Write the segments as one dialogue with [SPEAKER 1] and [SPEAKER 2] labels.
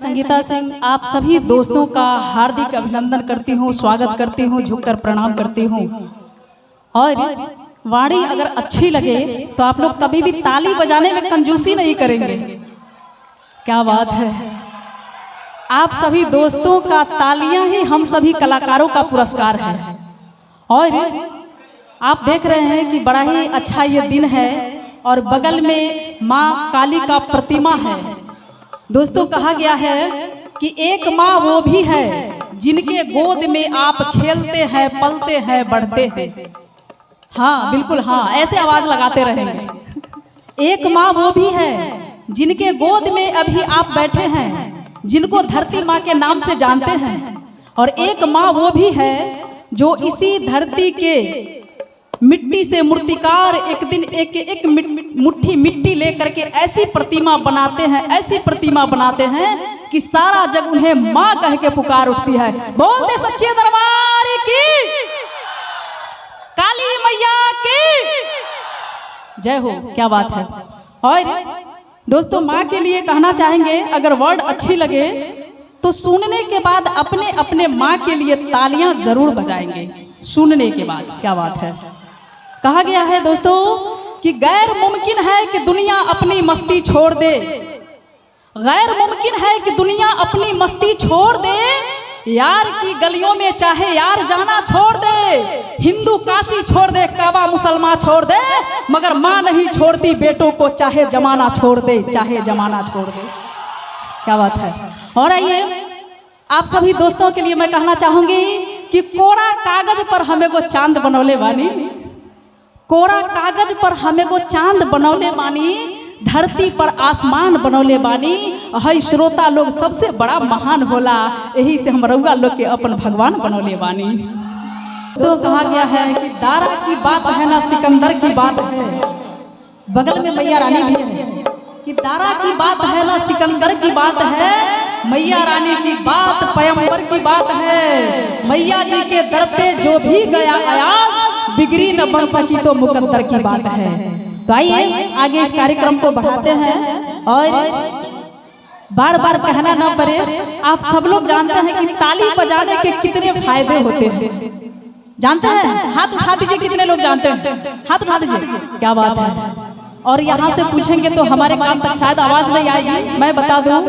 [SPEAKER 1] संगीता सिंह आप सभी दोस्तों का हार्दिक अभिनंदन करती हूँ, स्वागत करती हूँ, झुककर प्रणाम करती हूँ। और वाणी अगर अच्छी लगे तो आप लोग कभी भी ताली बजाने में कंजूसी नहीं करेंगे। क्या बात है, आप सभी दोस्तों का तालियां ही हम सभी कलाकारों का पुरस्कार है। और आप देख रहे हैं कि बड़ा ही अच्छा ये दिन है और बगल में माँ काली का प्रतिमा है। दोस्तों कहा गया है कि एक माँ वो भी है जिनके गोद में आप खेलते हैं, पलते हैं, बढ़ते हैं। हाँ बिल्कुल, हाँ ऐसे आवाज लगाते रहेंगे। एक माँ वो भी है जिनके गोद में अभी आप बैठे हैं, जिनको धरती माँ के नाम से जानते हैं। और एक माँ वो भी है जो इसी धरती के मिट्टी से मूर्तिकार एक दिन एक मुट्ठी मिट्टी लेकर के ऐसी प्रतिमा बनाते हैं, ऐसी प्रतिमा बनाते हैं कि सारा जग उन्हें माँ कह के पुकार उठती है। बोलते सच्चे दरबार की, काली मैया की जय हो। क्या बात है। और दोस्तों माँ के लिए कहना चाहेंगे, अगर वर्ड अच्छी लगे तो सुनने के बाद अपने अपने माँ के लिए तालियां जरूर बजाएंगे सुनने के बाद। क्या बात है। कहा गया है दोस्तों कि गैर मुमकिन है कि दुनिया अपनी मस्ती छोड़ दे, गैर मुमकिन है कि दुनिया अपनी मस्ती छोड़ दे, यार की गलियों में चाहे यार जाना छोड़ दे, हिंदू काशी छोड़ दे, काबा मुसलमान छोड़ दे, मगर माँ नहीं छोड़ती बेटों को, चाहे जमाना छोड़ दे, चाहे जमाना छोड़ दे। क्या बात है। और आइए आप सभी दोस्तों के लिए मैं कहना चाहूंगी कि कोरा कागज पर हमें को चांद बनौले बानी, कोरा कागज पर हमें को चांद बनौले बानी, धरती पर आसमान बनौले बानी। हई श्रोता लोग सबसे बड़ा महान होला, यही से हम रउआ लोग के अपन भगवान बनौले बानी। तो कहा गया है कि दारा की बात है ना सिकंदर की बात है, बगल में मैया रानी भी है कि दारा की बात है ना सिकंदर की बात है, मैया रानी की बात पैगंबर की बात है। मैया जी के दर पे जो भी गया अयास, बिगड़ी न बन सकी तो मुकद्दर की बात है। तो आइए आगे इस कार्यक्रम को बढ़ाते हैं। और बार बार कहना न पड़े, आप सब लोग जानते हैं कि ताली बजाने के कितने फायदे होते हैं। जानते हैं? हाथ उठा दीजिए, कितने लोग जानते हैं? हाथ उठा दीजिए। क्या बात है। और यहाँ से पूछेंगे तो हमारे कान तक शायद आवाज नहीं आएगी। मैं बता दूं,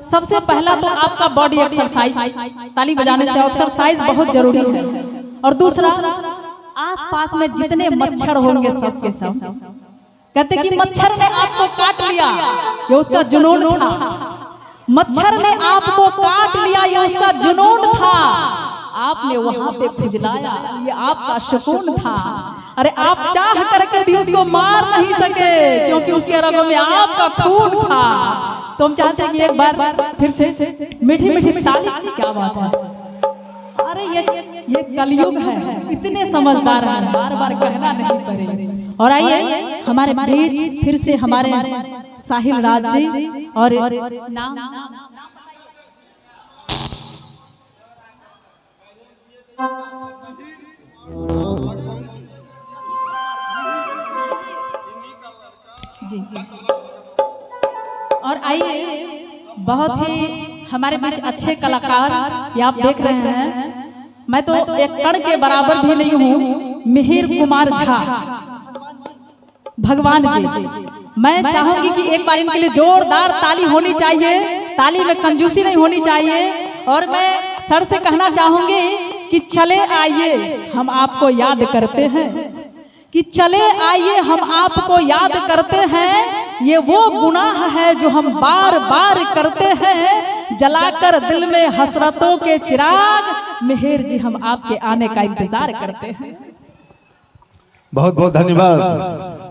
[SPEAKER 1] सबसे पहला तो आपका बॉडी एक्सरसाइज, ताली बजाने से एक्सरसाइज बहुत जरूरी है। और दूसरा, आसपास में जितने मच्छर होंगे सब के सब, कहते कि मच्छर ने आपको काट लिया, ये उसका जुनून था। मच्छर ने आपको काट लिया, ये उसका जुनून था। आपने वहां पे खुजलाया, ये आपका सुकून था। अरे आप चाह करके भी उसको मार नहीं सके, क्योंकि उसके रगों में आपका खून था। तो हम चाहते हैं कि एक बार फिर से मीठी मीठी ताली। क्या बात है। अरे ये कलयुग है, इतने समझदार हैं, बार बार कहना नहीं पड़े। और आइए हमारे बीच फिर से हमारे साहिल राज जी और नाम जी जी। और आइए बहुत ही हमारे बीच अच्छे कलाकार ये आप देख रहे हैं। मैं तो एक कण के बराबर भी नहीं हूँ, मिहिर कुमार झा भगवान जी। मैं चाहूंगी कि एक बार इनके लिए जोरदार ताली होनी चाहिए, ताली में कंजूसी नहीं होनी चाहिए। और मैं सर से कहना चाहूंगी कि चले आइए हम आपको याद करते हैं, कि चले आइए हम आपको याद करते हैं। ये वो गुनाह है जो हम बार बार करते हैं, जलाकर दिल में हसरतों के चिराग, मिहिर जी हम आपके आने का इंतजार करते हैं।
[SPEAKER 2] बहुत बहुत धन्यवाद।